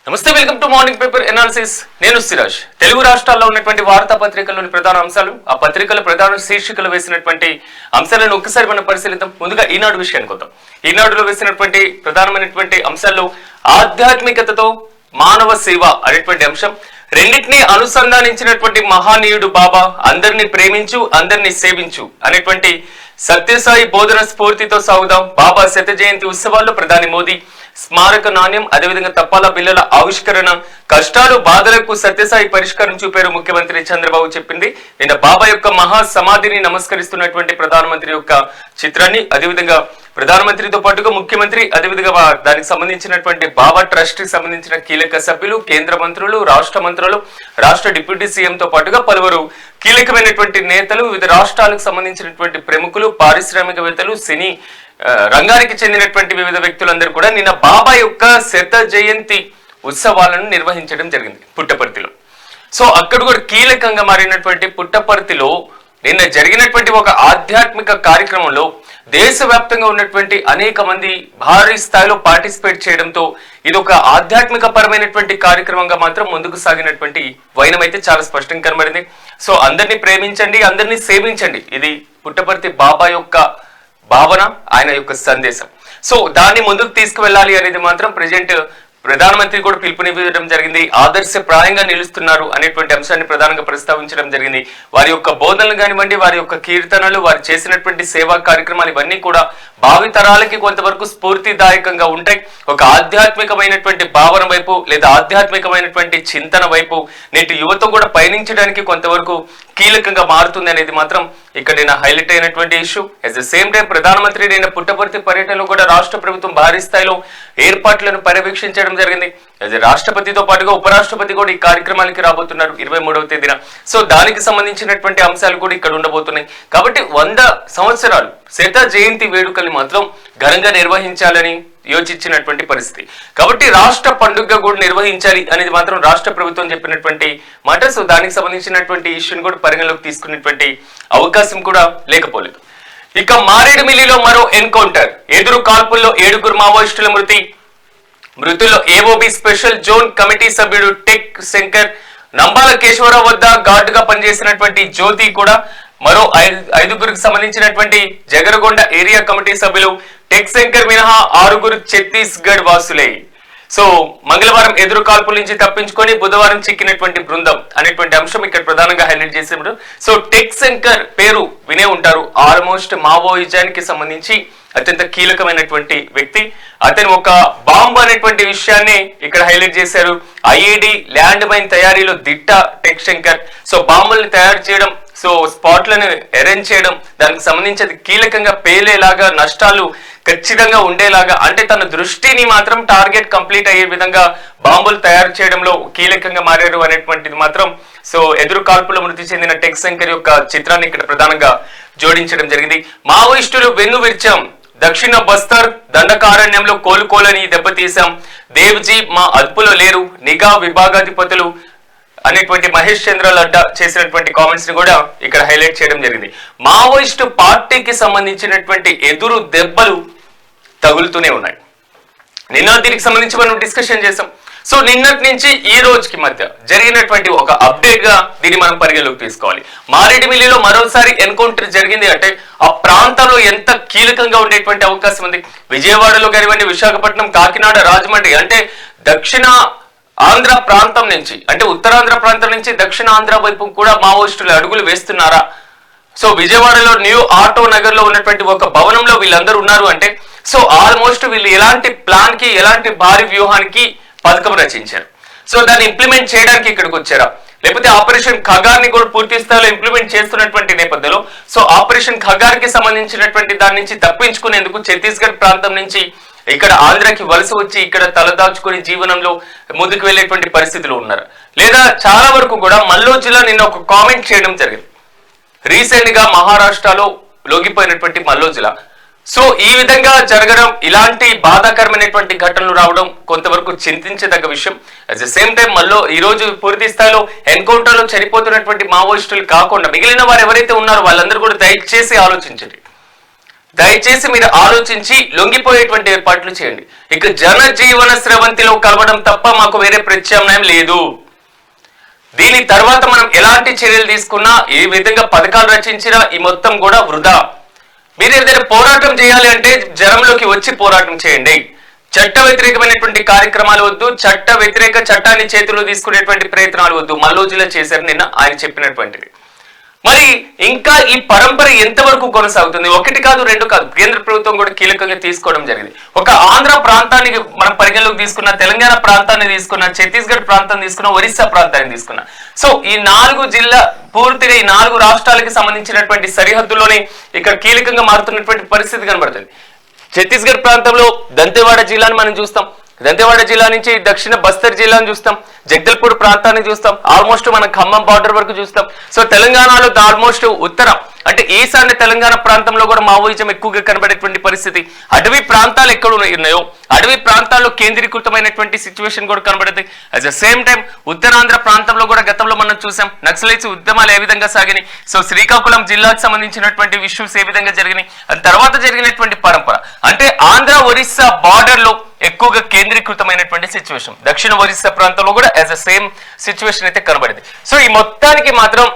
నమస్తే, welcome to morning paper analysis. నేను సిరాజ్. తెలుగు రాష్ట్రాల్లో ఉన్నటువంటి వార్తా పత్రికల్లోని ప్రధాన అంశాలు, ఆ పత్రికల ప్రధాన శీర్షికలు వేసినటువంటి అంశాలను ఒక్కసారి మనం పరిశీలిద్దాం. ముందుగా ఈనాడు విషయానికి వద్దాం. ఈనాడులో వేసినటువంటి ప్రధానమైనటువంటి అంశాల్లో ఆధ్యాత్మికతతో మానవ సేవ అనేటువంటి అంశం, రెండింటినీ అనుసంధానించినటువంటి మహానీయుడు బాబా, అందరినీ ప్రేమించు అందరినీ సేవించు అనేటువంటి సత్యసాయి బోధన స్ఫూర్తితో సాగుదాం. బాబా శత జయంతి ఉత్సవాల్లో ప్రధాని మోదీ స్మారక నాణ్యం, అదేవిధంగా తపాలా బిల్లుల ఆవిష్కరణ, కష్టాలు బాధలకు సత్యసాయి పరిష్కారం చూపారు ముఖ్యమంత్రి చంద్రబాబు చెప్పింది. నిన్న బాబా యొక్క మహా సమాధిని నమస్కరిస్తున్నటువంటి ప్రధానమంత్రి యొక్క చిత్రాన్ని, అదేవిధంగా ప్రధానమంత్రితో పాటుగా ముఖ్యమంత్రి, అదేవిధంగా దానికి సంబంధించినటువంటి బాబా ట్రస్ట్ కి సంబంధించిన కీలక సభ్యులు, కేంద్ర మంత్రులు, రాష్ట్ర మంత్రులు, రాష్ట్ర డిప్యూటీ సీఎంతో పాటుగా పలువురు కీలకమైనటువంటి నేతలు, వివిధ రాష్ట్రాలకు సంబంధించినటువంటి ప్రముఖులు, పారిశ్రామికవేత్తలు, సినీ రంగానికి చెందినటువంటి వివిధ వ్యక్తులందరూ కూడా నిన్న బాబా యొక్క శత జయంతి ఉత్సవాలను నిర్వహించడం జరిగింది పుట్టపర్తిలో. సో అక్కడ కూడా కీలకంగా మారినటువంటి పుట్టపర్తిలో నిన్న జరిగినటువంటి ఒక ఆధ్యాత్మిక కార్యక్రమంలో దేశవ్యాప్తంగా ఉన్నటువంటి అనేక మంది భారీ స్థాయిలో పార్టిసిపేట్ చేయడంతో ఇది ఒక ఆధ్యాత్మిక పరమైనటువంటి కార్యక్రమంగా మాత్రం ముందుకు సాగినటువంటి వైనం అయితే చాలా స్పష్టంగా కనబడింది. సో అందరినీ ప్రేమించండి, అందరినీ సేవించండి, ఇది పుట్టపర్తి బాబా యొక్క భావన, ఆయన యొక్క సందేశం. సో దాన్ని ముందుకు తీసుకువెళ్ళాలి అనేది మాత్రం ప్రెజెంట్ ప్రధానమంత్రి కూడా పిలుపునివ్వడం జరిగింది. ఆదర్శప్రాయంగా నిలుస్తున్నారు అనేటువంటి అంశాన్ని ప్రధానంగా ప్రస్తావించడం జరిగింది. వారి యొక్క బోధనలు కానివ్వండి, వారి యొక్క కీర్తనలు, వారు చేసినటువంటి సేవా కార్యక్రమాలు ఇవన్నీ కూడా భావి తరాలకి కొంతవరకు స్ఫూర్తిదాయకంగా ఉంటాయి. ఒక ఆధ్యాత్మికమైనటువంటి భావన వైపు లేదా ఆధ్యాత్మికమైనటువంటి చింతన వైపు నేటి యువత కూడా పయనించడానికి కొంతవరకు కీలకంగా మారుతుంది అనేది మాత్రం ఇక్కడ నేను హైలైట్ అయినటువంటి issue. At the same time ప్రధానమంత్రి నేను పుట్టపర్తి పర్యటనలో కూడా రాష్ట్ర ప్రభుత్వం భారీ స్థాయిలో ఏర్పాట్లను పర్యవేక్షించడం జరిగింది. రాష్ట్రపతితో పాటుగా ఉపరాష్ట్రపతి కూడా ఈ కార్యక్రమానికి రాబోతున్నారు 23వ తేదీన. సో దానికి సంబంధించినటువంటి అంశాలు కూడా ఇక్కడ ఉండబోతున్నాయి. కాబట్టి 100 సంవత్సరాలు శత జయంతి వేడుకల్ని మాత్రం ఘనంగా నిర్వహించాలని యోచించినటువంటి పరిస్థితి. కాబట్టి రాష్ట్ర పండుగ కూడా నిర్వహించాలి అనేది మాత్రం రాష్ట్ర ప్రభుత్వం చెప్పినటువంటి మాట. సో దానికి సంబంధించినటువంటి ఇష్యూని కూడా పరిగణలోకి తీసుకునేటువంటి అవకాశం కూడా లేకపోలేదు. ఇక మారేడుమిల్లిలో మరో ఎన్కౌంటర్, ఎదురు కాల్పుల్లో 7 మావోయిస్టుల మృతుల్లో ఏఓబి స్పెషల్ జోన్ కమిటీ సభ్యుడు టెక్ శంకర్, నంబాల కేశవరావు వద్ద గార్డుగా పనిచేసినటువంటి జ్యోతి కూడా, మరో 5గురికి సంబంధించినటువంటి జగరగొండ ఏరియా కమిటీ సభ్యులు టెక్ శంకర్ మినహా 6 ఛత్తీస్గఢ్ వాసులే. సో మంగళవారం ఎదురు కాల్పుల నుంచి తప్పించుకొని బుధవారం చిక్కినటువంటి బృందం అనేటువంటి అంశం ఇక్కడ ప్రధానంగా హైలైట్ చేసేప్పుడు. సో టెక్ శంకర్ పేరు వినే ఉంటారు. ఆల్మోస్ట్ మావోయిజానికి సంబంధించి అత్యంత కీలకమైనటువంటి వ్యక్తి. అతను ఒక బాంబు అనేటువంటి విషయాన్ని ఇక్కడ హైలైట్ చేశారు. ఐఈడి ల్యాండ్ మైన్ తయారీలో దిట్ట టెక్ శంకర్. సో బాంబుల్ని తయారు చేయడం, సో స్పాట్లను అరేంజ్ చేయడం, దానికి సంబంధించి కీలకంగా పేలేలాగా, నష్టాలు ఖచ్చితంగా ఉండేలాగా, అంటే తన దృష్టిని మాత్రం టార్గెట్ కంప్లీట్ అయ్యే విధంగా బాంబులు తయారు చేయడంలో కీలకంగా మారారు అనేటువంటిది మాత్రం. సో ఎదురు కాల్పులో మృతి చెందిన టెక్ శంకర్ యొక్క చిత్రాన్ని ఇక్కడ ప్రధానంగా జోడించడం జరిగింది. మావోయిస్టులు వెన్ను విరిచాం, దక్షిణ బస్తర్ దండకారణ్యంలో కోలుకోలని దెబ్బతీశాం, దేవ్జీ మా అదుపులో లేరు, నిఘా విభాగాధిపతులు అనేటువంటి మహేష్ చంద్ర లడ్డా చేసినటువంటి కామెంట్స్ ని కూడా ఇక్కడ హైలైట్ చేయడం జరిగింది. మావోయిస్టు పార్టీకి సంబంధించినటువంటి ఎదురు దెబ్బలు తగులుతూనే ఉన్నాయి. నిన్న దీనికి సంబంధించి మనం డిస్కషన్ చేసాం. సో నిన్నటి నుంచి ఈ రోజుకి మధ్య జరిగినటువంటి ఒక అప్డేట్ గా దీన్ని మనం పరిగణలోకి తీసుకోవాలి. మారేడుమిల్లిలో మరోసారి ఎన్కౌంటర్ జరిగింది అంటే ఆ ప్రాంతంలో ఎంత కీలకంగా ఉండేటువంటి అవకాశం ఉంది. విజయవాడలో కానివ్వండి, విశాఖపట్నం, కాకినాడ, రాజమండ్రి, అంటే దక్షిణ ఆంధ్ర ప్రాంతం నుంచి, అంటే ఉత్తరాంధ్ర ప్రాంతం నుంచి దక్షిణ ఆంధ్ర వైపు కూడా మావోయిస్టులు అడుగులు వేస్తున్నారా? సో విజయవాడలో న్యూ ఆటో నగర్ లో ఉన్నటువంటి ఒక భవనంలో వీళ్ళందరూ ఉన్నారు అంటే, సో ఆల్మోస్ట్ వీళ్ళు ఎలాంటి ప్లాన్ కి, ఎలాంటి భారీ వ్యూహానికి పథకం రచించారు. సో దాన్ని ఇంప్లిమెంట్ చేయడానికి ఇక్కడికి వచ్చారా, లేకపోతే ఆపరేషన్ ఖగార్ ని కూడా పూర్తి స్థాయిలో ఇంప్లిమెంట్ చేస్తున్నటువంటి నేపథ్యంలో సో ఆపరేషన్ ఖగార్ కి సంబంధించినటువంటి దాని నుంచి తప్పించుకునేందుకు ఛత్తీస్గఢ్ ప్రాంతం నుంచి ఇక్కడ ఆంధ్రాకి వలస వచ్చి ఇక్కడ తలదాచుకుని జీవనంలో ముందుకు వెళ్ళేటువంటి పరిస్థితులు ఉన్నారు. లేదా చాలా వరకు కూడా మల్లోజిలా నిన్న ఒక కామెంట్ చేయడం జరిగింది. రీసెంట్ గా మహారాష్ట్రలో లొంగిపోయినటువంటి మల్లోజిలా. సో ఈ విధంగా జరగడం, ఇలాంటి బాధాకరమైనటువంటి ఘటనలు రావడం కొంతవరకు చింతించదగ్గ విషయం. అట్ ద సేమ్ టైం ఈ రోజు పూర్తి స్థాయిలో ఎన్కౌంటర్ లో చనిపోతున్నటువంటి మావోయిస్టులు కాకుండా మిగిలిన వారు ఎవరైతే ఉన్నారో వాళ్ళందరూ కూడా దయచేసి ఆలోచించండి. దయచేసి మీరు ఆలోచించి లొంగిపోయేటువంటి ఏర్పాట్లు చేయండి. ఇక జనజీవన స్రవంతిలో కలవడం తప్ప మాకు వేరే ప్రత్యామ్నాయం లేదు. దీని తర్వాత మనం ఎలాంటి చర్యలు తీసుకున్నా, ఏ విధంగా పథకాలు రచించినా ఈ మొత్తం కూడా వృధా. మీరు ఏదైనా పోరాటం చేయాలి అంటే జనంలోకి వచ్చి పోరాటం చేయండి. చట్ట వ్యతిరేకమైనటువంటి కార్యక్రమాలు వద్దు, చట్ట వ్యతిరేక చట్టాన్ని చేతిలో తీసుకునేటువంటి ప్రయత్నాలు వద్దు. మల్లోజులా చేశారు నిన్న ఆయన చెప్పినటువంటిది. మరి ఇంకా ఈ పరంపర ఎంతవరకు కొనసాగుతుంది? ఒకటి కాదు, రెండు కాదు, కేంద్ర ప్రభుత్వం కూడా కీలకంగా తీసుకోవడం జరిగింది. ఒక ఆంధ్ర ప్రాంతాన్ని మనం పరిగణలోకి తీసుకున్న, తెలంగాణ ప్రాంతాన్ని తీసుకున్న, ఛత్తీస్గఢ్ ప్రాంతాన్ని తీసుకున్న, ఒరిస్సా ప్రాంతాన్ని తీసుకున్న, సో ఈ 4 జిల్లా పూర్తిగా ఈ 4 రాష్ట్రాలకి సంబంధించినటువంటి సరిహద్దుల్లోనే ఇక్కడ కీలకంగా మారుతున్నటువంటి పరిస్థితి కనబడుతుంది. ఛత్తీస్గఢ్ ప్రాంతంలో దంతెవాడ జిల్లాను మనం చూస్తాం. దంతెవాడ జిల్లా నుంచి దక్షిణ బస్తర్ జిల్లాను చూస్తాం, జగదల్పూర్ ప్రాంతాన్ని చూస్తాం, ఆల్మోస్ట్ మనం ఖమ్మం బార్డర్ వరకు చూస్తాం. సో తెలంగాణలో ఆల్మోస్ట్ ఉత్తర అంటే ఈశాన్య తెలంగాణ ప్రాంతంలో కూడా మావోయిజం ఎక్కువగా కనబడేటువంటి పరిస్థితి. అటవీ ప్రాంతాలు ఎక్కడ ఉన్నాయో అటవీ ప్రాంతాల్లో కేంద్రీకృతమైనటువంటి సిచ్యువేషన్ కూడా కనబడుతుంది. At the same time Uttarandhra ప్రాంతంలో కూడా గతంలో మనం చూసాం నక్సలైట్స్ ఉద్యమాలు ఏ విధంగా సాగినాయి. సో శ్రీకాకుళం జిల్లాకు సంబంధించినటువంటి ఇష్యూస్ ఏ విధంగా జరిగినాయి, అది తర్వాత జరిగినటువంటి పరంపర అంటే ఆంధ్ర ఒరిస్సా బార్డర్ లో ఎక్కువగా కేంద్రీకృతమైనటువంటి సిచ్యువేషన్. దక్షిణ ఒరిస్సా ప్రాంతంలో కూడా యాజ్ అ సేమ్ సిచ్యువేషన్ అయితే కనబడింది. సో ఈ మొత్తానికి మాత్రం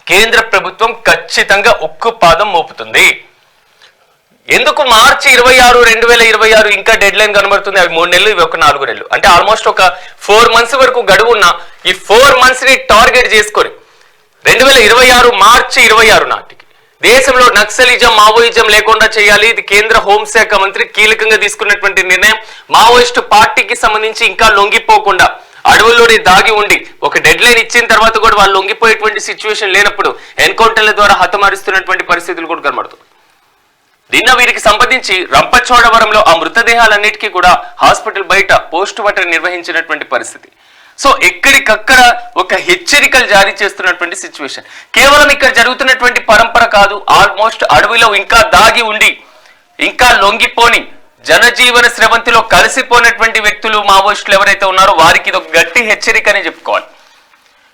కేంద్ర ప్రభుత్వం ఖచ్చితంగా ఉక్కుపాదం మోపుతుంది. ఎందుకు మార్చి 26, 2026 ఇంకా డెడ్ లైన్ కనబడుతుంది? అవి 3 నెలలు, ఇవి ఒక 4 నెలలు, అంటే ఆల్మోస్ట్ ఒక 4 months వరకు గడువు ఉన్న ఈ 4 months ని టార్గెట్ చేసుకొని 2026 మార్చి 26 నాటికి దేశంలో నక్సలిజం మావోయిజం లేకుండా చేయాలి. ఇది కేంద్ర హోంశాఖ మంత్రి కీలకంగా తీసుకున్నటువంటి నిర్ణయం. మావోయిస్టు పార్టీకి సంబంధించి ఇంకా లొంగిపోకుండా అడవుల్లోనే దాగి ఉండి ఒక డెడ్ లైన్ ఇచ్చిన తర్వాత కూడా వాళ్ళు లొంగిపోయేటువంటి సిచ్యువేషన్ లేనప్పుడు ఎన్కౌంటర్ల ద్వారా హతమారుస్తున్నటువంటి పరిస్థితులు కూడా కనబడుతుంది. నిన్న వీరికి సంబంధించి రంపచోడవరంలో ఆ మృతదేహాలన్నిటికీ కూడా హాస్పిటల్ బయట పోస్ట్ మార్టం నిర్వహించినటువంటి పరిస్థితి. సో ఎక్కడికక్కడ ఒక హెచ్చరికలు జారీ చేస్తున్నటువంటి సిచ్యువేషన్. కేవలం ఇక్కడ జరుగుతున్నటువంటి పరంపర కాదు, ఆల్మోస్ట్ అడవిలో ఇంకా దాగి ఉండి ఇంకా లొంగిపోని జనజీవన స్రవంతిలో కలిసిపోయినటువంటి వ్యక్తులు మావోయిస్టులు ఎవరైతే ఉన్నారో వారికి ఇది ఒక గట్టి హెచ్చరిక అని చెప్పుకోవాలి.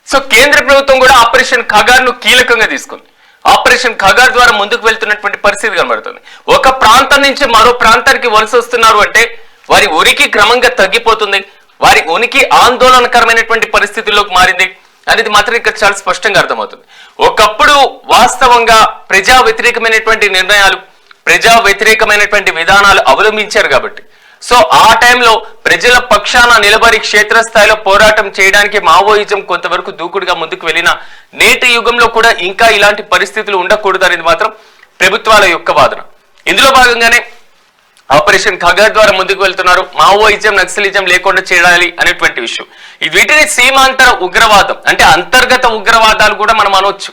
సో కేంద్ర ప్రభుత్వం కూడా ఆపరేషన్ ఖగార్ ను కీలకంగా తీసుకుంది. ఆపరేషన్ ఖగార్ ద్వారా ముందుకు వెళ్తున్నటువంటి పరిస్థితి కనబడుతుంది. ఒక ప్రాంతం నుంచి మరో ప్రాంతానికి వలస వస్తున్నారు అంటే వారి ఉనికి క్రమంగా తగ్గిపోతుంది, వారి ఉనికి ఆందోళనకరమైనటువంటి పరిస్థితుల్లోకి మారింది అనేది మాత్రం ఇక్కడ చాలా స్పష్టంగా అర్థమవుతుంది. ఒకప్పుడు వాస్తవంగా ప్రజా వ్యతిరేకమైనటువంటి నిర్ణయాలు, ప్రజా వ్యతిరేకమైనటువంటి విధానాలు అవలంబించారు కాబట్టి సో ఆ టైంలో ప్రజల పక్షాన నిలబడి క్షేత్రస్థాయిలో పోరాటం చేయడానికి మావోయిజం కొంతవరకు దూకుడుగా ముందుకు వెళ్ళిన నేటి యుగంలో కూడా ఇంకా ఇలాంటి పరిస్థితులు ఉండకూడదు అనేది మాత్రం ప్రభుత్వాల యొక్క వాదన. ఇందులో భాగంగానే ఆపరేషన్ ఖగార్ ద్వారా ముందుకు వెళ్తున్నారు. మావోయిజం నక్సలిజం లేకుండా చేయాలి అనేటువంటి విషయం. వీటిని సీమాంతర ఉగ్రవాదం అంటే అంతర్గత ఉగ్రవాదాలు కూడా మనం అనవచ్చు.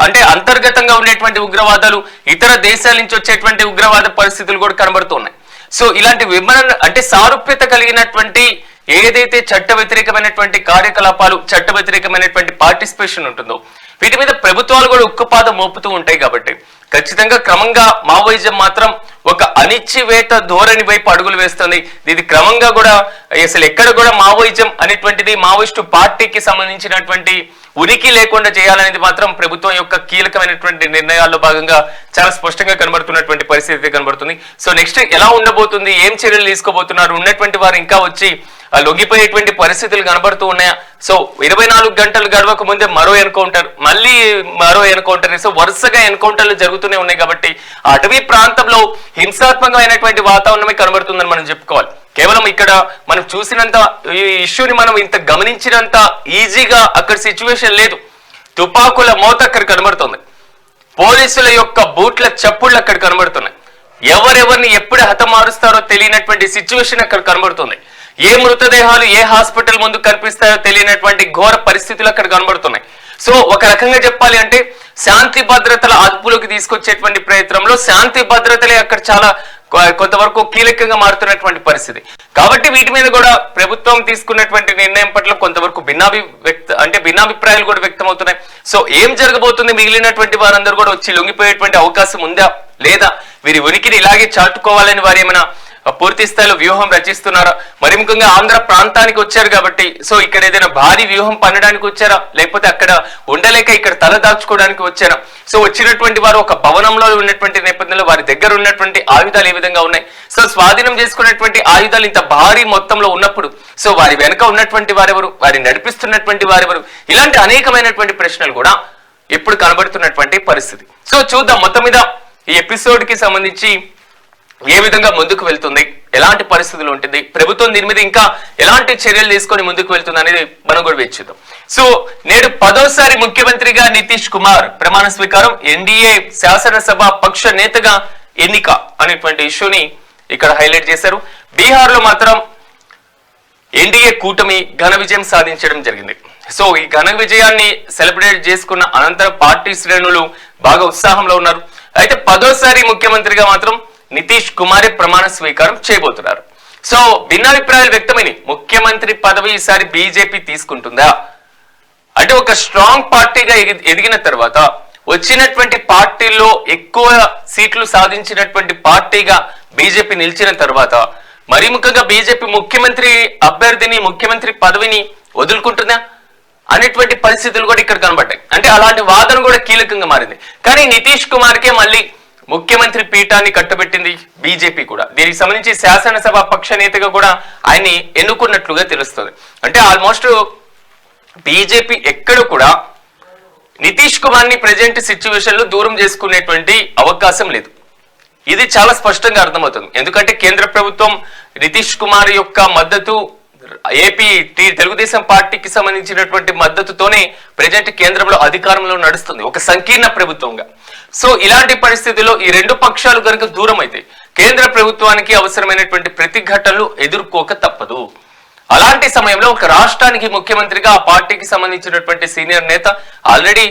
అంటే అంతర్గతంగా ఉండేటువంటి ఉగ్రవాదాలు, ఇతర దేశాల నుంచి వచ్చేటువంటి ఉగ్రవాద పరిస్థితులు కూడా కనబడుతున్నాయి. సో ఇలాంటి విమర్శ అంటే సారూప్యత కలిగినటువంటి ఏదైతే చట్ట వ్యతిరేకమైనటువంటి కార్యకలాపాలు, చట్ట వ్యతిరేకమైనటువంటి పార్టిసిపేషన్ ఉంటుందో వీటి మీద ప్రభుత్వాలు కూడా ఉక్కుపాదం మోపుతూ ఉంటాయి. కాబట్టి ఖచ్చితంగా క్రమంగా మావోయిజం మాత్రం ఒక అనిశ్చివేత ధోరణి వైపు అడుగులు వేస్తుంది. ఇది క్రమంగా కూడా అసలు ఎక్కడ కూడా మావోయిజం అనేటువంటిది మావోయిస్టు పార్టీకి సంబంధించినటువంటి ఉనికి లేకుండా చేయాలనేది మాత్రం ప్రభుత్వం యొక్క కీలకమైనటువంటి నిర్ణయాల్లో భాగంగా చాలా స్పష్టంగా కనబడుతున్నటువంటి పరిస్థితి కనబడుతుంది. సో నెక్స్ట్ ఎలా ఉండబోతుంది, ఏం చర్యలు తీసుకోబోతున్నారు, ఉన్నటువంటి వారు ఇంకా వచ్చి లొంగిపోయేటువంటి పరిస్థితులు కనబడుతూ ఉన్నాయా? సో 24 గంటలు గడవక ముందే మరో ఎన్కౌంటర్, మళ్ళీ మరో ఎన్కౌంటర్, సో వరుసగా ఎన్కౌంటర్లు జరుగుతూనే ఉన్నాయి. కాబట్టి అటవీ ప్రాంతంలో హింసాత్మకమైనటువంటి వాతావరణమే కనబడుతుందని మనం చెప్పుకోవాలి. కేవలం ఇక్కడ మనం చూసినంత ఈ ఇష్యూని మనం ఇంత గమనించినంత ఈజీగా అక్కడ సిచ్యువేషన్ లేదు. తుపాకుల మోత అక్కడ కనబడుతుంది, పోలీసుల యొక్క బూట్ల చప్పుళ్ళు అక్కడ కనబడుతున్నాయి, ఎవరెవరిని ఎప్పుడు హతమారుస్తారో తెలియనటువంటి సిచ్యువేషన్ అక్కడ కనబడుతుంది, ఏ మృతదేహాలు ఏ హాస్పిటల్ ముందు కనిపిస్తాయో తెలియనటువంటి ఘోర పరిస్థితులు అక్కడ కనబడుతున్నాయి. సో ఒక రకంగా చెప్పాలి అంటే శాంతి భద్రతల అదుపులోకి తీసుకొచ్చేటువంటి ప్రయత్నంలో శాంతి భద్రతలే అక్కడ చాలా కొంతవరకు కీలకంగా మారుతున్నటువంటి పరిస్థితి. కాబట్టి వీటి మీద కూడా ప్రభుత్వం తీసుకున్నటువంటి నిర్ణయం పట్ల కొంతవరకు భిన్నాభిప్రాయాలు కూడా వ్యక్తం అవుతున్నాయి. సో ఏం జరగబోతుంది, మిగిలినటువంటి వారందరూ కూడా వచ్చి లొంగిపోయేటువంటి అవకాశం ఉందా లేదా, వీరి ఉనికిని ఇలాగే చాటుకోవాలని వారు ఏమైనా పూర్తి స్థాయిలో వ్యూహం రచిస్తున్నారా, మరి ముఖ్యంగా ఆంధ్ర ప్రాంతానికి వచ్చారు కాబట్టి సో ఇక్కడ ఏదైనా భారీ వ్యూహం పన్నడానికి వచ్చారా, లేకపోతే అక్కడ ఉండలేక ఇక్కడ తలదాచుకోవడానికి వచ్చారా? సో వచ్చినటువంటి వారు ఒక భవనంలో ఉన్నటువంటి నేపథ్యంలో వారి దగ్గర ఉన్నటువంటి ఆయుధాలు ఏ విధంగా ఉన్నాయి, సో స్వాధీనం చేసుకున్నటువంటి ఆయుధాలు ఇంత భారీ మొత్తంలో ఉన్నప్పుడు సో వారి వెనుక ఉన్నటువంటి వారెవరు, వారి నడిపిస్తున్నటువంటి వారెవరు, ఇలాంటి అనేకమైనటువంటి ప్రశ్నలు కూడా ఇప్పుడు కనబడుతున్నటువంటి పరిస్థితి. సో చూద్దాం మొత్తం మీద ఈ ఎపిసోడ్ కి సంబంధించి ఏ విధంగా ముందుకు వెళ్తుంది, ఎలాంటి పరిస్థితులు ఉంటుంది, ప్రభుత్వం దీని మీద ఇంకా ఎలాంటి చర్యలు తీసుకొని ముందుకు వెళ్తుంది అనేది మనం కూడా వేచిద్దాం. సో నేడు 10వ ముఖ్యమంత్రిగా నితీష్ కుమార్ ప్రమాణ స్వీకారం, ఎన్డీఏ శాసనసభ పక్ష నేతగా ఎన్నిక అనేటువంటి ఇష్యూని ఇక్కడ హైలైట్ చేశారు. బీహార్ లో మాత్రం ఎన్డీఏ కూటమి ఘన విజయం సాధించడం జరిగింది. సో ఈ ఘన విజయాన్ని సెలబ్రేట్ చేసుకున్న అనంతరం పార్టీ శ్రేణులు బాగా ఉత్సాహంలో ఉన్నారు. అయితే 10వ ముఖ్యమంత్రిగా మాత్రం నితీష్ కుమారే ప్రమాణ స్వీకారం చేయబోతున్నారు. సో భిన్నాభిప్రాయాలు వ్యక్తమైనవి. ముఖ్యమంత్రి పదవి ఈసారి బీజేపీ తీసుకుంటుందా అంటే ఒక స్ట్రాంగ్ పార్టీగా ఎదిగిన తర్వాత వచ్చినటువంటి పార్టీల్లో ఎక్కువ సీట్లు సాధించినటువంటి పార్టీగా బీజేపీ నిలిచిన తర్వాత మరీ ముఖ్యంగా బీజేపీ ముఖ్యమంత్రి అభ్యర్థిని, ముఖ్యమంత్రి పదవిని వదులుకుంటుందా అనేటువంటి పరిస్థితులు కూడా ఇక్కడ కనబడ్డాయి. అంటే అలాంటి వాదన కూడా కీలకంగా మారింది. కానీ నితీష్ కుమార్కే మళ్ళీ ముఖ్యమంత్రి పీఠాన్ని కట్టబెట్టింది బీజేపీ కూడా. దీనికి సంబంధించి శాసనసభ పక్ష నేతగా కూడా ఆయన్ని ఎన్నుకున్నట్లుగా తెలుస్తుంది. అంటే ఆల్మోస్ట్ బీజేపీ ఎక్కడ కూడా నితీష్ కుమార్ ని ప్రెజెంట్ సిచ్యువేషన్ లో దూరం చేసుకునేటువంటి అవకాశం లేదు. ఇది చాలా స్పష్టంగా అర్థమవుతుంది. ఎందుకంటే కేంద్ర ప్రభుత్వం నితీష్ కుమార్ యొక్క మద్దతు ఏపీ తెలుగుదేశం పార్టీకి సంబంధించినటువంటి మద్దతుతోనే ప్రెజెంట్ కేంద్రంలో అధికారంలో నడుస్తుంది ఒక సంకీర్ణ ప్రభుత్వంగా. సో ఇలాంటి పరిస్థితుల్లో ఈ రెండు పక్షాలు కనుక దూరం అయితే కేంద్ర ప్రభుత్వానికి అవసరమైనటువంటి ప్రతిఘటనలు ఎదుర్కోక తప్పదు. అలాంటి సమయంలో ఒక రాష్ట్రానికి ముఖ్యమంత్రిగా ఆ పార్టీకి సంబంధించినటువంటి సీనియర్ నేత ఆల్రెడీ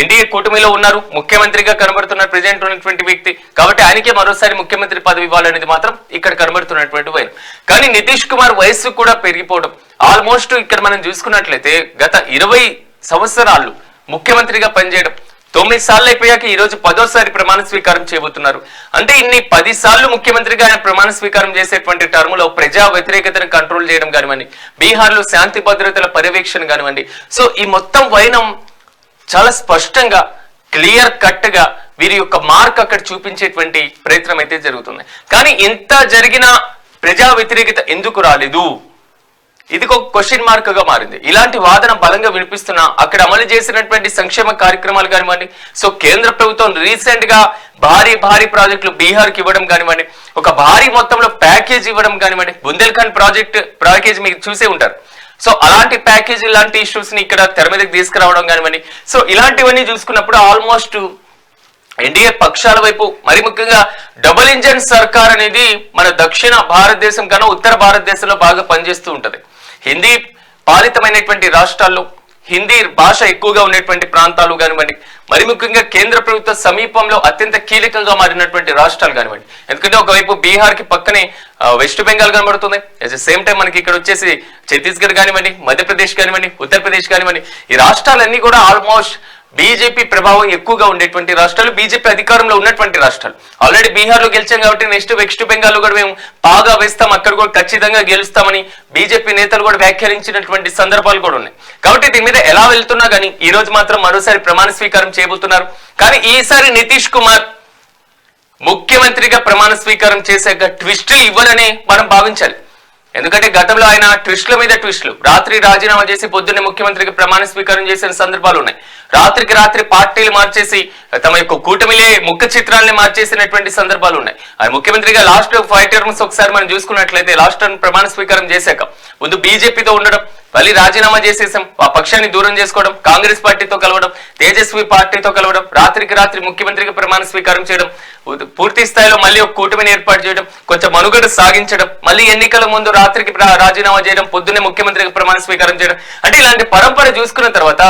ఎన్డీఏ కూటమిలో ఉన్నారు, ముఖ్యమంత్రిగా కనబడుతున్న ప్రెజెంట్ ఉన్నటువంటి వ్యక్తి కాబట్టి ఆయనకే మరోసారి ముఖ్యమంత్రి పదవి ఇవ్వాలనేది మాత్రం ఇక్కడ కనబడుతున్నటువంటి వైనం. కానీ నితీష్ కుమార్ వయస్సు కూడా పెరిగిపోవడం, ఆల్మోస్ట్ ఇక్కడ మనం చూసుకున్నట్లయితే గత 20 సంవత్సరాలు ముఖ్యమంత్రిగా పనిచేయడం, 9 సార్లు అయిపోయాక ఈ రోజు 10వ ప్రమాణ స్వీకారం చేయబోతున్నారు. అంటే ఇన్ని 10 సార్లు ముఖ్యమంత్రిగా ఆయన ప్రమాణ స్వీకారం చేసేటువంటి టర్మ్ లో ప్రజా వ్యతిరేకతను కంట్రోల్ చేయడం కానివ్వండి, బీహార్ లో శాంతి భద్రతల పర్యవేక్షణ కానివ్వండి, సో ఈ మొత్తం వైనం చాలా స్పష్టంగా క్లియర్ కట్ గా వీరి యొక్క మార్క్ అక్కడ చూపించేటువంటి ప్రయత్నం అయితే జరుగుతుంది. కానీ ఇంత జరిగిన ప్రజా వ్యతిరేకత ఎందుకు రాలేదు, ఇది ఒక క్వశ్చన్ మార్క్ గా మారింది. ఇలాంటి వాదన బలంగా వినిపిస్తున్నా అక్కడ అమలు చేసినటువంటి సంక్షేమ కార్యక్రమాలు కానివ్వండి, సో కేంద్ర ప్రభుత్వం రీసెంట్ గా భారీ ప్రాజెక్టులు బీహార్ కి ఇవ్వడం కానివ్వండి, ఒక భారీ మొత్తంలో ప్యాకేజ్ ఇవ్వడం కానివ్వండి, బుందేల్ఖండ్ ప్యాకేజ్ మీరు చూసే ఉంటారు. సో అలాంటి ప్యాకేజీ లాంటి ఇష్యూస్ ని ఇక్కడ తెర మీదకి తీసుకురావడం కానివ్వండి, సో ఇలాంటివన్నీ చూసుకున్నప్పుడు ఆల్మోస్ట్ ఎన్డీఏ పక్షాల వైపు మరి ముఖ్యంగా డబుల్ ఇంజన్ సర్కార్ అనేది మన దక్షిణ భారతదేశం కన్నా ఉత్తర భారతదేశంలో బాగా పనిచేస్తూ ఉంటది. హిందీ పాలితమైనటువంటి రాష్ట్రాల్లో, హిందీ భాష ఎక్కువగా ఉన్నటువంటి ప్రాంతాలు కానివ్వండి, మరి ముఖ్యంగా కేంద్ర ప్రభుత్వ సమీపంలో అత్యంత కీలకంగా మారినటువంటి రాష్ట్రాలు కానివ్వండి. ఎందుకంటే ఒకవైపు బీహార్ కి పక్కనే వెస్ట్ బెంగాల్ కనబడుతుంది, అట్ ద సేమ్ టైం మనకి ఇక్కడ వచ్చేసి ఛత్తీస్గఢ్ కానివ్వండి, మధ్యప్రదేశ్ కానివ్వండి, ఉత్తరప్రదేశ్ కానివ్వండి, ఈ రాష్ట్రాలన్నీ కూడా ఆల్మోస్ట్ బీజేపీ ప్రభావం ఎక్కువగా ఉండేటువంటి రాష్ట్రాలు, బీజేపీ అధికారంలో ఉన్నటువంటి రాష్ట్రాలు. ఆల్రెడీ బీహార్ లో గెలిచాం కాబట్టి నెక్స్ట్ వెస్ట్ బెంగాల్ లో కూడా మేము బాగా వేస్తాం, అక్కడ కూడా ఖచ్చితంగా గెలుస్తామని బీజేపీ నేతలు కూడా వ్యాఖ్యానించినటువంటి సందర్భాలు కూడా ఉన్నాయి. కాబట్టి దీని మీద ఎలా వెళ్తున్నా కానీ ఈ రోజు మాత్రం మరోసారి ప్రమాణ స్వీకారం చేయబోతున్నారు. కానీ ఈసారి నితీష్ కుమార్ ముఖ్యమంత్రిగా ప్రమాణ స్వీకారం చేశాక ట్విస్టులు ఇవ్వాలని మనం భావించాలి. ఎందుకంటే గతంలో ఆయన ట్విస్టుల మీద ట్విస్టులు, రాత్రి రాజీనామా చేసి పొద్దున్నే ముఖ్యమంత్రిగా ప్రమాణ స్వీకారం చేసిన సందర్భాలు ఉన్నాయి. రాత్రికి రాత్రి పార్టీలు మార్చేసి తమ యొక్క కూటమిలే ముఖ చిత్రాలని మార్చేసినటువంటి సందర్భాలు ఉన్నాయి. ఆయన ముఖ్యమంత్రిగా లాస్ట్ 5 టర్మ్స్ ఒకసారి మనం చూసుకున్నట్లయితే లాస్ట్ టర్మ్ ప్రమాణ స్వీకారం చేశాక ముందు బీజేపీతో ఉండడం, మళ్ళీ రాజీనామా చేసేసాం, ఆ పక్షాన్ని దూరం చేసుకోవడం, కాంగ్రెస్ పార్టీతో కలవడం, తేజస్వి పార్టీతో కలవడం, రాత్రికి రాత్రి ముఖ్యమంత్రిగా ప్రమాణ స్వీకారం చేయడం, పూర్తి స్థాయిలో మళ్ళీ ఒక కూటమిని ఏర్పాటు చేయడం, కొంచెం మనుగడ సాగించడం, మళ్ళీ ఎన్నికల ముందు రాత్రికి రాజీనామా చేయడం, పొద్దున్నే ముఖ్యమంత్రిగా ప్రమాణ స్వీకారం చేయడం. అంటే ఇలాంటి పరంపర చూసుకున్న తర్వాత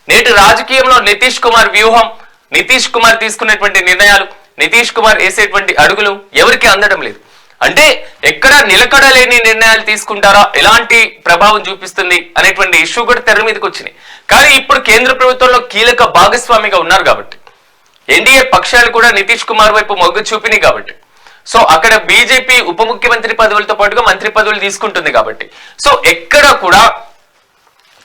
నేటి రాజకీయంలో నితీష్ కుమార్ వ్యూహం, నితీష్ కుమార్ తీసుకునేటువంటి నిర్ణయాలు, నితీష్ కుమార్ వేసేటువంటి అడుగులు ఎవరికి అందడం లేదు. అంటే ఎక్కడ నిలకడలేని నిర్ణయాలు తీసుకుంటారా, ఎలాంటి ప్రభావం చూపిస్తుంది అనేటువంటి ఇష్యూ కూడా తెర మీదకి వచ్చినాయి. కానీ ఇప్పుడు కేంద్ర ప్రభుత్వంలో కీలక భాగస్వామిగా ఉన్నారు కాబట్టి, ఎన్డీఏ పక్షాలు కూడా నితీష్ కుమార్ వైపు మొగ్గు చూపినాయి కాబట్టి, సో అక్కడ బీజేపీ ఉప ముఖ్యమంత్రి పదవులతో పాటుగా మంత్రి పదవులు తీసుకుంటుంది కాబట్టి సో ఎక్కడ కూడా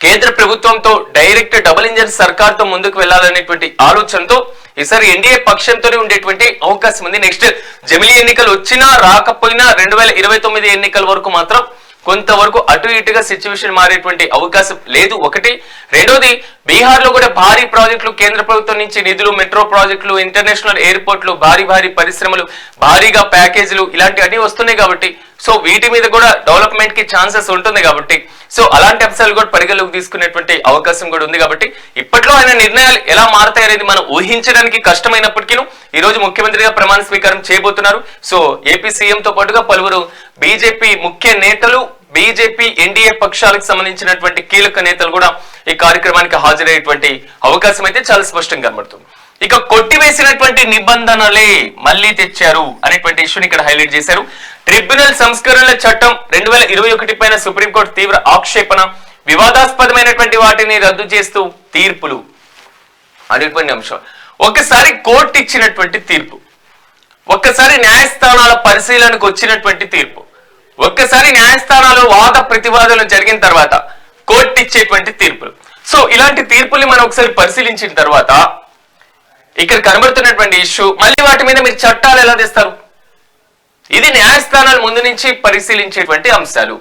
కేంద్ర ప్రభుత్వంతో డైరెక్ట్ డబుల్ ఇంజన్ సర్కార్ తో ముందుకు వెళ్లాలనేటువంటి ఆలోచనతో ఈసారి ఎన్డీఏ పక్షంతోనే ఉండేటువంటి అవకాశం ఉంది. నెక్స్ట్ జమిలీ ఎన్నికలు వచ్చినా రాకపోయినా 2029 ఎన్నికల వరకు మాత్రం కొంతవరకు అటు ఇటుగా సిచ్యువేషన్ మారేటువంటి అవకాశం లేదు. ఒకటి. రెండోది, బీహార్ లో కూడా భారీ ప్రాజెక్టులు కేంద్ర ప్రభుత్వం నుంచి నిధులు, మెట్రో ప్రాజెక్టులు, ఇంటర్నేషనల్ ఎయిర్పోర్ట్లు, భారీ పరిశ్రమలు, భారీగా ప్యాకేజీలు ఇలాంటివన్నీ వస్తున్నాయి కాబట్టి సో వీటి మీద కూడా డెవలప్మెంట్ కి ఛాన్సెస్ ఉంటుంది కాబట్టి సో అలాంటి అంశాలు కూడా పరిగణలోకి తీసుకునేటువంటి అవకాశం కూడా ఉంది కాబట్టి ఇప్పట్లో ఆయన నిర్ణయాలు ఎలా మారతాయనేది మనం ఊహించడానికి కష్టమైనప్పటికీ ఈ రోజు ముఖ్యమంత్రిగా ప్రమాణ స్వీకారం చేయబోతున్నారు. సో ఏపీ సీఎం తో పాటుగా పలువురు బీజేపీ ముఖ్య నేతలు, బీజేపీ ఎన్డీఏ పక్షాలకు సంబంధించినటువంటి కీలక నేతలు కూడా ఈ కార్యక్రమానికి హాజరయ్యేటువంటి అవకాశం అయితే చాలా స్పష్టంగా కనబడుతుంది. ఇక కొట్టివేసినటువంటి నిబంధనలే మళ్లీ తెచ్చారు అనేటువంటి ఇష్యూని ఇక్కడ హైలైట్ చేశారు. ట్రిబ్యునల్ సంస్కరణల చట్టం 2021 పైన సుప్రీంకోర్టు తీవ్ర ఆక్షేపణ, వివాదాస్పదమైనటువంటి వాటిని రద్దు చేస్తూ తీర్పులు అనేటువంటి అంశం. ఒక్కసారి కోర్టు ఇచ్చినటువంటి తీర్పు, ఒక్కసారి న్యాయస్థానాల పరిశీలనకు వచ్చినటువంటి తీర్పు, ఒక్కసారి న్యాయస్థానాలు వాద ప్రతివాదనలు జరిగిన తర్వాత కోర్టు ఇచ్చేటువంటి తీర్పులు. సో ఇలాంటి తీర్పుల్ని మనం ఒకసారి పరిశీలించిన తర్వాత ఇక్కడ కనబడుతున్నటువంటి ఇష్యూ, మళ్ళీ వాటి మీద మీరు చట్టాలు ఎలా తెస్తారు? ఇది న్యాయస్థానాలు ముందు నుంచి పరిశీలించేటువంటి అంశాలు.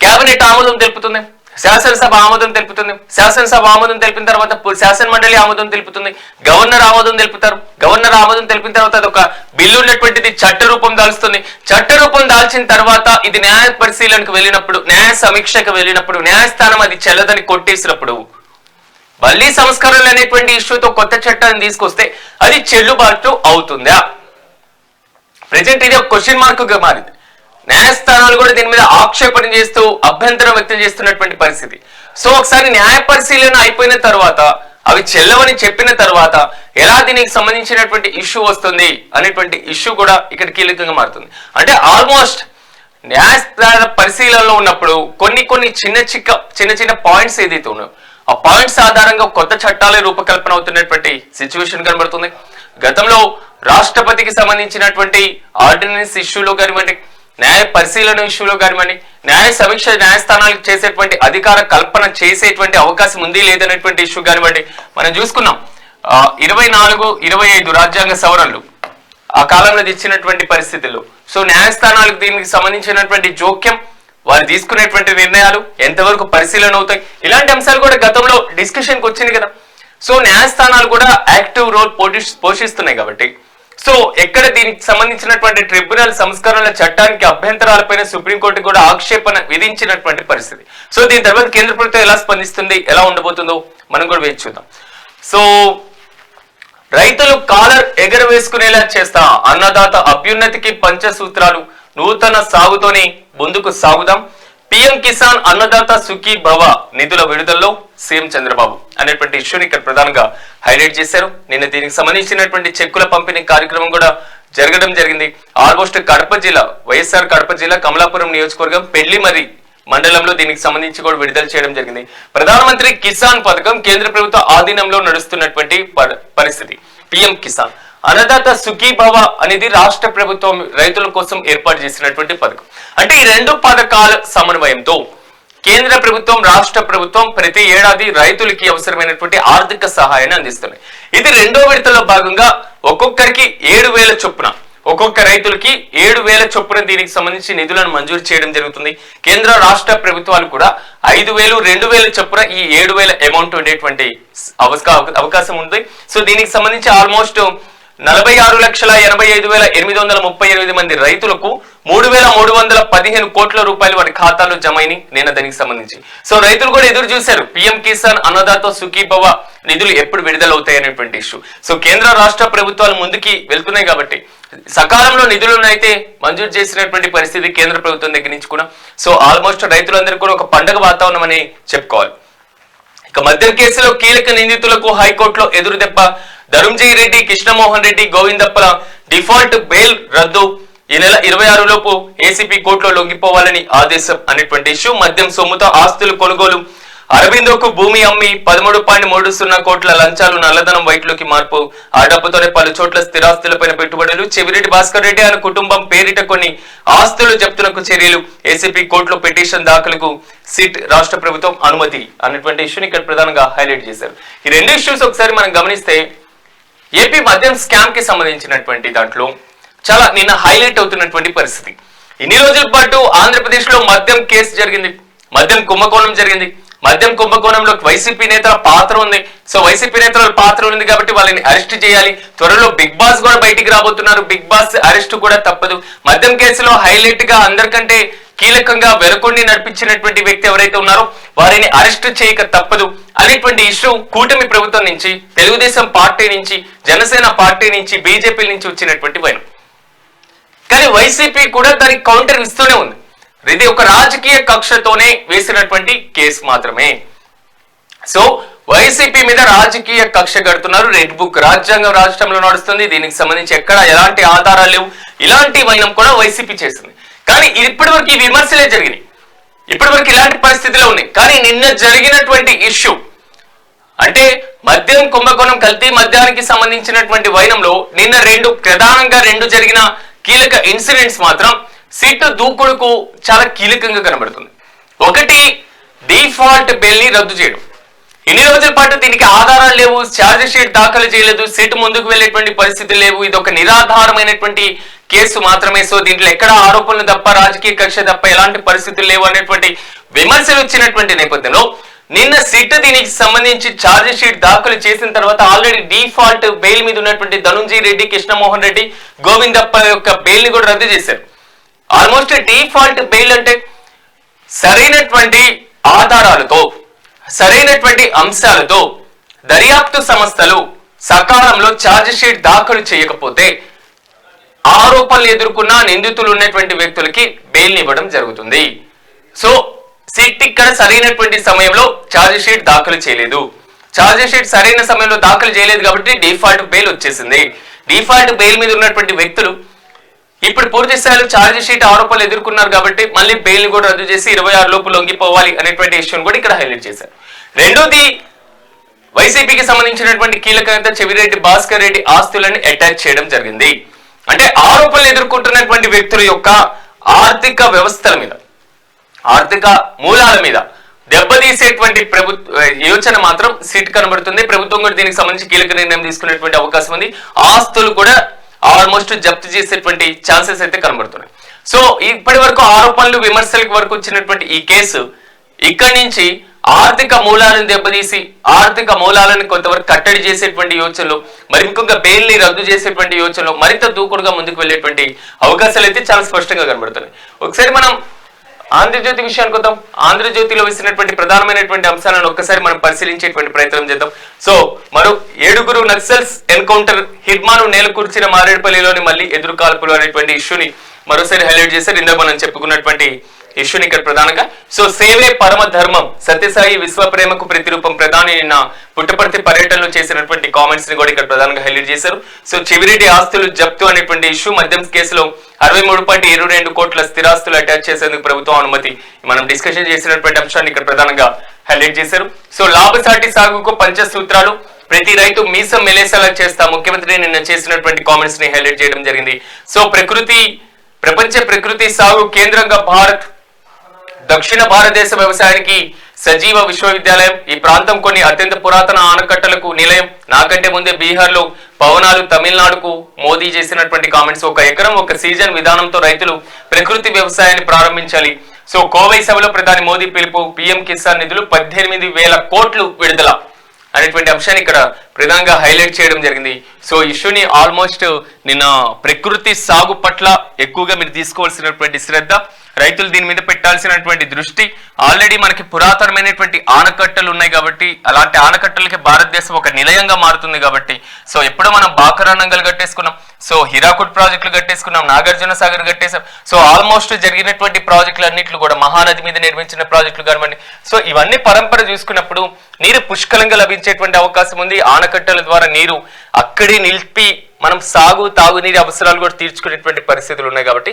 కేబినెట్ ఆమోదం తెలుపుతుంది, శాసనసభ ఆమోదం తెలుపుతుంది, శాసనసభ ఆమోదం తెలిపిన తర్వాత శాసన మండలి ఆమోదం తెలుపుతుంది, గవర్నర్ ఆమోదం తెలుపుతారు, గవర్నర్ ఆమోదం తెలిపిన తర్వాత అదొక బిల్లు ఉన్నటువంటిది చట్ట రూపం దాల్స్తుంది. చట్ట రూపం దాల్చిన తర్వాత ఇది న్యాయ పరిశీలనకు వెళ్ళినప్పుడు, న్యాయ సమీక్షకు వెళ్ళినప్పుడు, న్యాయస్థానం అది చెల్లదని కొట్టేసినప్పుడు మళ్ళీ సంస్కరణలు అనేటువంటి ఇష్యూతో కొత్త చట్టాన్ని తీసుకొస్తే అది చెల్లుబాటు అవుతుందా? ప్రజెంట్ ఇది ఒక క్వశ్చన్ మార్క్ గా మారింది. న్యాయస్థానాలు కూడా దీని మీద ఆక్షేపణ చేస్తూ అభ్యంతరం వ్యక్తం చేస్తున్నటువంటి పరిస్థితి. సో ఒకసారి న్యాయ పరిశీలన అయిపోయిన తర్వాత అవి చెల్లవని చెప్పిన తర్వాత ఎలా దీనికి సంబంధించినటువంటి ఇష్యూ వస్తుంది అనేటువంటి ఇష్యూ కూడా ఇక్కడ కీలకంగా మారుతుంది. అంటే ఆల్మోస్ట్ న్యాయస్థాన పరిశీలనలో ఉన్నప్పుడు కొన్ని చిన్న పాయింట్స్ ఏదైతే ఉన్నాయో ఆ పాయింట్స్ ఆధారంగా కొత్త చట్టాలే రూపకల్పన అవుతున్నటువంటి సిచ్యువేషన్ కనబడుతుంది. గతంలో రాష్ట్రపతికి సంబంధించినటువంటి ఆర్డినెన్స్ ఇష్యూలో కానివ్వండి, న్యాయ పరిశీలన ఇష్యూలో కానివ్వండి, న్యాయ సమీక్ష న్యాయస్థానాలకు చేసేటువంటి అధికార కల్పన చేసేటువంటి అవకాశం ఉంది లేదనేటువంటి ఇష్యూ కానివ్వండి మనం చూసుకున్నాం. 24, 25 రాజ్యాంగ సవరణలు ఆ కాలంలో ఇచ్చినటువంటి పరిస్థితుల్లో సో న్యాయస్థానాలకు దీనికి సంబంధించినటువంటి జోక్యం, వారు తీసుకునేటువంటి నిర్ణయాలు ఎంతవరకు పరిశీలన అవుతాయి, ఇలాంటి అంశాలు కూడా గతంలో డిస్కషన్కి వచ్చింది కదా. సో న్యాయస్థానాలు కూడా యాక్టివ్ రోల్ పోషిస్తున్నాయి కాబట్టి సో ఎక్కడ దీనికి సంబంధించినటువంటి ట్రిబ్యునల్ సంస్కరణల చట్టానికి అభ్యంతరాలపైన సుప్రీంకోర్టు కూడా ఆక్షేపణ విధించినటువంటి పరిస్థితి. సో దీని తర్వాత కేంద్ర ప్రభుత్వం ఎలా స్పందిస్తుంది, ఎలా ఉండబోతుందో మనం కూడా వేచి చూద్దాం. సో రైతులు కాలర్ ఎగరవేసుకునేలా చేస్తా, అన్నదాత అభ్యున్నతికి పంచసూత్రాలు, నూతన సాగుతోనే ముందుకు సాగుదాం, పీఎం కిసాన్ అన్నదాత సుఖీ భవ నిధుల విడుదలలో సీఎం చంద్రబాబు అనేటువంటి ఇష్యూని ఇక్కడ ప్రధానంగా హైలైట్ చేశారు. నిన్న దీనికి సంబంధించినటువంటి చెక్కుల పంపిణీ కార్యక్రమం కూడా జరగడం జరిగింది. ఆల్మోస్ట్ కడప జిల్లా, వైఎస్ఆర్ కడప జిల్లా కమలాపురం నియోజకవర్గం పెళ్లిమర్రి మండలంలో దీనికి సంబంధించి కూడా విడుదల చేయడం జరిగింది. ప్రధానమంత్రి కిసాన్ పథకం కేంద్ర ప్రభుత్వ ఆధీనంలో నడుస్తున్నటువంటి పరిస్థితి. పీఎం కిసాన్ అన్నదాత సుఖీభవ అనేది రాష్ట్ర ప్రభుత్వం రైతుల కోసం ఏర్పాటు చేసినటువంటి పథకం. అంటే ఈ రెండు పథకాల సమన్వయంతో కేంద్ర ప్రభుత్వం, రాష్ట్ర ప్రభుత్వం ప్రతి ఏడాది రైతులకి అవసరమైనటువంటి ఆర్థిక సహాయాన్ని అందిస్తున్నాయి. ఇది రెండో విడతలో భాగంగా ఒక్కొక్కరికి 7,000 చొప్పున, ఒక్కొక్క రైతులకి 7,000 చొప్పున దీనికి సంబంధించి నిధులను మంజూరు చేయడం జరుగుతుంది. కేంద్ర రాష్ట్ర ప్రభుత్వాలు కూడా 5,000, 2,000 చొప్పున ఈ 7,000 అమౌంట్ ఉండేటువంటి అవకాశం ఉంది. సో దీనికి సంబంధించి ఆల్మోస్ట్ 46,85,838 మంది రైతులకు 3,315 కోట్ల రూపాయలు వారి ఖాతాలో జమ అయినాయి నిన్న దానికి సంబంధించి. సో రైతులు కూడా ఎదురు చూశారు పీఎం కిసాన్ అన్నదాత సుఖీభవ నిధులు ఎప్పుడు విడుదలవుతాయి అనేటువంటి ఇష్యూ. సో కేంద్ర రాష్ట్ర ప్రభుత్వాలు ముందుకి వెళ్తున్నాయి కాబట్టి సకాలంలో నిధులను అయితే మంజూరు చేసినటువంటి పరిస్థితి కేంద్ర ప్రభుత్వం దగ్గర నుంచి కూడా. సో ఆల్మోస్ట్ రైతులందరికీ కూడా ఒక పండగ వాతావరణం అని చెప్పుకోవాలి. ఇక మద్యం కేసులో కీలక నిందితులకు హైకోర్టులో ఎదురు దెబ్బ. ధరుంజయ రెడ్డి, కృష్ణమోహన్ రెడ్డి, గోవిందప్పల డిఫాల్ట్ బెయిల్ రద్దు. ఈ నెల 26 లోపు ఏసీపీ కోర్టులో లొంగిపోవాలని ఆదేశం అనేటువంటి ఇష్యూ. మద్యం సొమ్ముతో ఆస్తులు కొనుగోలు, అరబిందోకు భూమి అమ్మి 13.30 కోట్ల లంచాలు, నల్లధనం వైట్లోకి మార్పు, ఆ డబ్బుతోనే పలు చోట్ల స్థిరాస్తులపైన పెట్టుబడులు, చెవిరెడ్డి భాస్కర్ రెడ్డి ఆయన కుటుంబం పేరిట కొన్ని ఆస్తులు జప్తునకు చర్యలు, ఏసీపీ కోర్టులో పిటిషన్ దాఖలకు సిట్ రాష్ట్ర ప్రభుత్వం అనుమతి అన్నటువంటి ఇష్యూని ఇక్కడ ప్రధానంగా హైలైట్ చేశారు. ఈ రెండు ఇష్యూస్ ఒకసారి మనం గమనిస్తే ఏపీ మద్యం స్కామ్ కి సంబంధించినటువంటి దాంట్లో చాలా నిన్న హైలైట్ అవుతున్నటువంటి పరిస్థితి. ఇన్ని రోజుల పాటు ఆంధ్రప్రదేశ్ లో మద్యం కేసు జరిగింది, మద్యం కుంభకోణం జరిగింది. మద్యం కుంభకోణంలో వైసీపీ నేతల పాత్ర ఉంది. సో వైసీపీ నేతల పాత్ర ఉంది కాబట్టి వాళ్ళని అరెస్ట్ చేయాలి. త్వరలో బిగ్ బాస్ కూడా బయటికి రాబోతున్నారు. బిగ్ బాస్ అరెస్ట్ కూడా తప్పదు. మద్యం కేసులో హైలైట్ గా అందరికంటే కీలకంగా వెరకొండి నడిపించినటువంటి వ్యక్తి ఎవరైతే ఉన్నారో వారిని అరెస్ట్ చేయక తప్పదు అనేటువంటి ఇష్యూ కూటమి ప్రభుత్వం నుంచి, తెలుగుదేశం పార్టీ నుంచి, జనసేన పార్టీ నుంచి, బీజేపీ నుంచి వచ్చినటువంటి వైనం. కానీ వైసీపీ కూడా దానికి కౌంటర్ ఇస్తూనే ఉంది. ఇది ఒక రాజకీయ కక్షతోనే వేసినటువంటి కేసు మాత్రమే. సో వైసీపీ మీద రాజకీయ కక్ష కడుతున్నారు. రెడ్ బుక్ రాజ్యాంగం రాష్ట్రంలో నడుస్తుంది. దీనికి సంబంధించి ఎక్కడ ఎలాంటి ఆధారాలు లేవు. ఇలాంటి వైనం కూడా వైసీపీ చేస్తుంది. కానీ ఇప్పటి వరకు ఈ విమర్శలే జరిగినాయి. ఇప్పటి వరకు ఇలాంటి పరిస్థితులు ఉన్నాయి. కానీ నిన్న జరిగినటువంటి ఇష్యూ అంటే మద్యం కుంభకోణం, కల్తీ మద్యానికి సంబంధించినటువంటి వైనంలో నిన్న ప్రధానంగా రెండు జరిగిన కీలక ఇన్సిడెంట్స్ మాత్రం సిట్ దూకుడుకు చాలా కీలకంగా కనబడుతుంది. ఒకటి, డిఫాల్ట్ బెయిల్ ని రద్దు చేయడం. ఇన్ని రోజుల పాటు దీనికి ఆధారాలు లేవు, ఛార్జ్ షీట్ దాఖలు చేయలేదు, సిట్ ముందుకు వెళ్లేటువంటి పరిస్థితులు లేవు, ఇది ఒక నిరాధారమైనటువంటి కేసు మాత్రమే. సో దీంట్లో ఎక్కడ ఆరోపణలు తప్ప, రాజకీయ కక్ష తప్ప ఎలాంటి పరిస్థితులు లేవు అనేటువంటి విమర్శలు వచ్చినటువంటి నేపథ్యంలో నిన్న సిట్ దీనికి సంబంధించి ఛార్జ్ షీట్ దాఖలు చేసిన తర్వాత ఆల్రెడీ డిఫాల్ట్ బెయిల్ మీద ఉన్నటువంటి ధనుంజయ రెడ్డి, కృష్ణమోహన్ రెడ్డి, గోవిందప్ప యొక్క బెయిల్ ని కూడా రద్దు చేశారు. ఆల్మోస్ట్ డిఫాల్ట్ బెయిల్ అంటే సరైనటువంటి ఆధారాలతో, సరైనటువంటి అంశాలతో దర్యాప్తు సంస్థలు సకాలంలో ఛార్జ్ షీట్ దాఖలు చేయకపోతే ఆరోపణలు ఎదుర్కొన్న నిందితులు ఉన్నటువంటి వ్యక్తులకి బెయిల్ ఇవ్వడం జరుగుతుంది. సో సిట్ ఇక్కడ సరైనటువంటి సమయంలో ఛార్జ్ షీట్ దాఖలు చేయలేదు. ఛార్జ్ షీట్ సరైన సమయంలో దాఖలు చేయలేదు కాబట్టి డిఫాల్ట్ బెయిల్ వచ్చేసింది. డిఫాల్ట్ బెయిల్ మీద ఉన్నటువంటి వ్యక్తులు ఇప్పుడు పూర్తి స్థాయిలో ఛార్జ్ షీట్ ఆరోపణలు ఎదుర్కొన్నారు కాబట్టి మళ్ళీ బెయిల్ ని కూడా రద్దు చేసి 26 లోపు లొంగిపోవాలి అనేటువంటి ఇష్యూని కూడా ఇక్కడ హైలైట్ చేశారు. రెండోది, వైసీపీకి సంబంధించినటువంటి కీలక నేత చెవిరెడ్డి భాస్కర్ రెడ్డి ఆస్తులను అటాచ్ చేయడం జరిగింది. అంటే ఆరోపణలు ఎదుర్కొంటున్నటువంటి వ్యక్తుల యొక్క ఆర్థిక వ్యవస్థల మీద, ఆర్థిక మూలాల మీద దెబ్బతీసేటువంటి యోచన మాత్రం సిట్ కనబడుతుంది. ప్రభుత్వం కూడా దీనికి సంబంధించి కీలక నిర్ణయం తీసుకునేటువంటి అవకాశం ఉంది. ఆస్తులు కూడా ఆల్మోస్ట్ జప్తు చేసేటువంటి ఛాన్సెస్ అయితే కనబడుతున్నాయి. సో ఇప్పటి వరకు ఆరోపణలు, విమర్శలకు వరకు వచ్చినటువంటి ఈ కేసు ఇక్కడి నుంచి ఆర్థిక మూలాలను దెబ్బతీసి, ఆర్థిక మూలాలను కొంతవరకు కట్టడి చేసేటువంటి యోచనలు, మరి ఇంకొక బెయిల్ ని రద్దు చేసేటువంటి యోచనలు మరింత దూకుడుగా ముందుకు వెళ్లేటువంటి అవకాశాలు అయితే చాలా స్పష్టంగా కనబడుతున్నాయి. ఒకసారి మనం ఆంధ్రజ్యోతి విషయానికి వద్దాం. ఆంధ్రజ్యోతిలో వేసినటువంటి ప్రధానమైనటువంటి అంశాలను ఒక్కసారి మనం పరిశీలించేటువంటి ప్రయత్నం చేద్దాం. సో మరో 7 నక్సల్స్ ఎన్కౌంటర్, హిడ్మాను నేలకూర్చిన మారేడుపల్లిలోని మళ్ళీ ఎదురు కాల్పులు అనేటువంటి ఇష్యూని మరోసారి హైలైట్ చేశారు. ఇందాక మనం చెప్పుకున్నటువంటి ఇష్యూని ఇక్కడ ప్రధానంగా. సో సేవే పరమ ధర్మం, సత్యసాయి విశ్వ ప్రేమకు ప్రతిరూపం. ప్రధాని నిన్న పుట్టపర్తి పర్యటనలో చేసినటువంటి కామెంట్స్ ని కూడా ఇక్కడ ప్రధానంగా హైలైట్ చేశారు. సో చెవిరెడ్డి ఆస్తులు జప్తు అనేటువంటి ఇష్యూ, మద్యం కేసులో 63.22 కోట్ల స్థిరాస్తులు అటాచ్ చేసేందుకు ప్రభుత్వం అనుమతి, మనం డిస్కషన్ చేసినటువంటి అంశాన్ని ఇక్కడ ప్రధానంగా హైలైట్ చేశారు. సో లాభసాటి సాగుకు పంచసూత్రాలు, ప్రతి రైతు మీసం మెలేసేలా చేస్తా, ముఖ్యమంత్రి నిన్న చేసినటువంటి కామెంట్స్ ని హైలైట్ చేయడం జరిగింది. సో ప్రపంచ ప్రకృతి సాగు కేంద్రంగా భారత్, దక్షిణ భారతదేశ వ్యవసాయానికి సజీవ విశ్వవిద్యాలయం. ఈ ప్రాంతం కొన్ని అత్యంత పురాతన ఆనకట్టలకు నిలయం. నాకంటే ముందే బీహార్ లో పవనాలు, తమిళనాడుకు మోదీ చేసినటువంటి కామెంట్స్. 1 ఎకరం 1 సీజన్ విధానంతో రైతులు ప్రకృతి వ్యవసాయాన్ని ప్రారంభించాలి. సో కోవై సభలో ప్రధాని మోదీ పిలుపు, పీఎం కిసాన్ నిధులు 18,000 కోట్లు విడుదల అనేటువంటి అంశాన్ని ఇక్కడ ప్రధానంగా హైలైట్ చేయడం జరిగింది. సో ఇష్యూని ఆల్మోస్ట్ నిన్న ప్రకృతి సాగు పట్ల ఎక్కువగా మీరు తీసుకోవాల్సినటువంటి శ్రద్ధ, రైతులు దీని మీద పెట్టాల్సినటువంటి దృష్టి, ఆల్రెడీ మనకి పురాతనమైనటువంటి ఆనకట్టలు ఉన్నాయి కాబట్టి అలాంటి ఆనకట్టలకి భారతదేశం ఒక నిలయంగా మారుతుంది కాబట్టి, సో ఎప్పుడు మనం బాకరానంగల్ కట్టేసుకున్నాం, సో హీరాకుడ్ ప్రాజెక్టులు కట్టేసుకున్నాం, నాగార్జున సాగర్ కట్టేసాం. సో ఆల్మోస్ట్ జరిగినటువంటి ప్రాజెక్టులు అన్నింటిలో కూడా మహానది మీద నిర్మించిన ప్రాజెక్టులు కానివ్వండి. సో ఇవన్నీ పరంపర చూసుకున్నప్పుడు నీరు పుష్కలంగా లభించేటువంటి అవకాశం ఉంది. ఆనకట్టల ద్వారా నీరు అక్కడే నిలిపి మనం తాగునీటి అవసరాలు కూడా తీర్చుకునేటువంటి పరిస్థితులు ఉన్నాయి కాబట్టి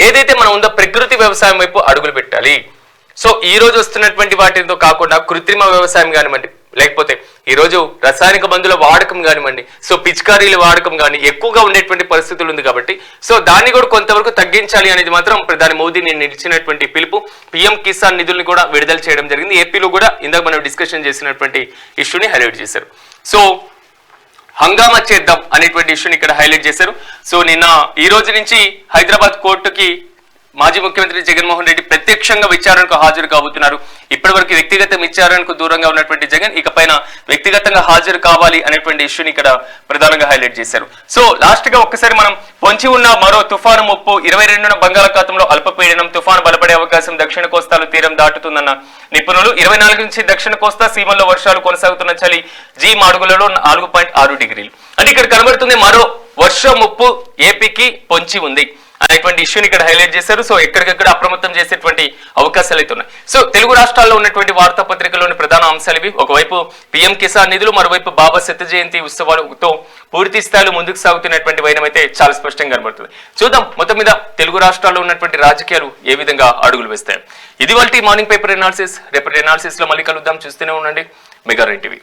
ఏదైతే మనం ఉందో ప్రకృతి వ్యవసాయం వైపు అడుగులు పెట్టాలి. సో ఈ రోజు వస్తున్నటువంటి వాటితో కాకుండా కృత్రిమ వ్యవసాయం కానివ్వండి, లేకపోతే ఈ రోజు రసాయనిక మందుల వాడకం కానివ్వండి, సో పిచికారీల వాడకం కానీ ఎక్కువగా ఉండేటువంటి పరిస్థితులు ఉంది కాబట్టి సో దాన్ని కూడా కొంతవరకు తగ్గించాలి అనేది మాత్రం ప్రధాని మోదీ నేను ఇచ్చినటువంటి పిలుపు. పిఎం కిసాన్ నిధుల్ని కూడా విడుదల చేయడం జరిగింది. ఏపీలో కూడా ఇందాక మనం డిస్కషన్ చేసినటువంటి ఇష్యూని హైలైట్ చేశారు. సో హంగామా చేద్దాం అనేటువంటి ఇష్యూని ఇక్కడ హైలైట్ చేశారు. సో నిన్న ఈ రోజు నుంచి హైదరాబాద్ కోర్టుకి మాజీ ముఖ్యమంత్రి జగన్మోహన్ రెడ్డి ప్రత్యక్షంగా విచారణకు హాజరు కాబోతున్నారు. ఇప్పటివరకు వ్యక్తిగత విచారణకు దూరంగా ఉన్నటువంటి జగన్ ఇకపైన వ్యక్తిగతంగా హాజరు కావాలి అనేటువంటి ఇష్యూని ఇక్కడ ప్రధానంగా హైలైట్ చేశారు. సో లాస్ట్ గా ఒక్కసారి మనం పొంచి ఉన్న మరో తుఫాను ముప్పు 22న బంగాళాఖాతంలో అల్పపీడనం తుఫాను బలపడే అవకాశం, దక్షిణ కోస్తాలో తీరం దాటుతుందన్న నిపుణులు. 24 నుంచి దక్షిణ కోస్తా సీమల్లో వర్షాలు కొనసాగుతున్న చలి జీ మాడుగులలో 4.6 డిగ్రీలు. అంటే ఇక్కడ కనబడుతుంది మరో వర్ష ముప్పు ఏపీకి పొంచి ఉంది అనేటువంటి ఇష్యూని ఇక్కడ హైలైట్ చేశారు. సో ఎక్కడికక్కడ అప్రమత్తం చేసేటువంటి అవకాశాలు అయితే ఉన్నాయి. సో తెలుగు రాష్ట్రాల్లో ఉన్నటువంటి వార్తాపత్రికలోని ప్రధాన అంశాలు ఇవి. ఒకవైపు పిఎం కిసాన్ నిధులు, మరోవైపు బాబా శత జయంతి ఉత్సవాలతో పూర్తి స్థాయిలో ముందుకు సాగుతున్నటువంటి వైనం అయితే చాలా స్పష్టంగా కనబడుతుంది. చూద్దాం మొత్తం మీద తెలుగు రాష్ట్రాల్లో ఉన్నటువంటి రాజకీయాలు ఏ విధంగా అడుగులు వేస్తాయి. ఇది వాళ్ళ మార్నింగ్ పేపర్ ఎనాలిసిస్. రేపటి ఎనాలిసిస్ లో మళ్ళీ కలుద్దాం. చూస్తూనే ఉండండి మెగా రైట్ టీవీ.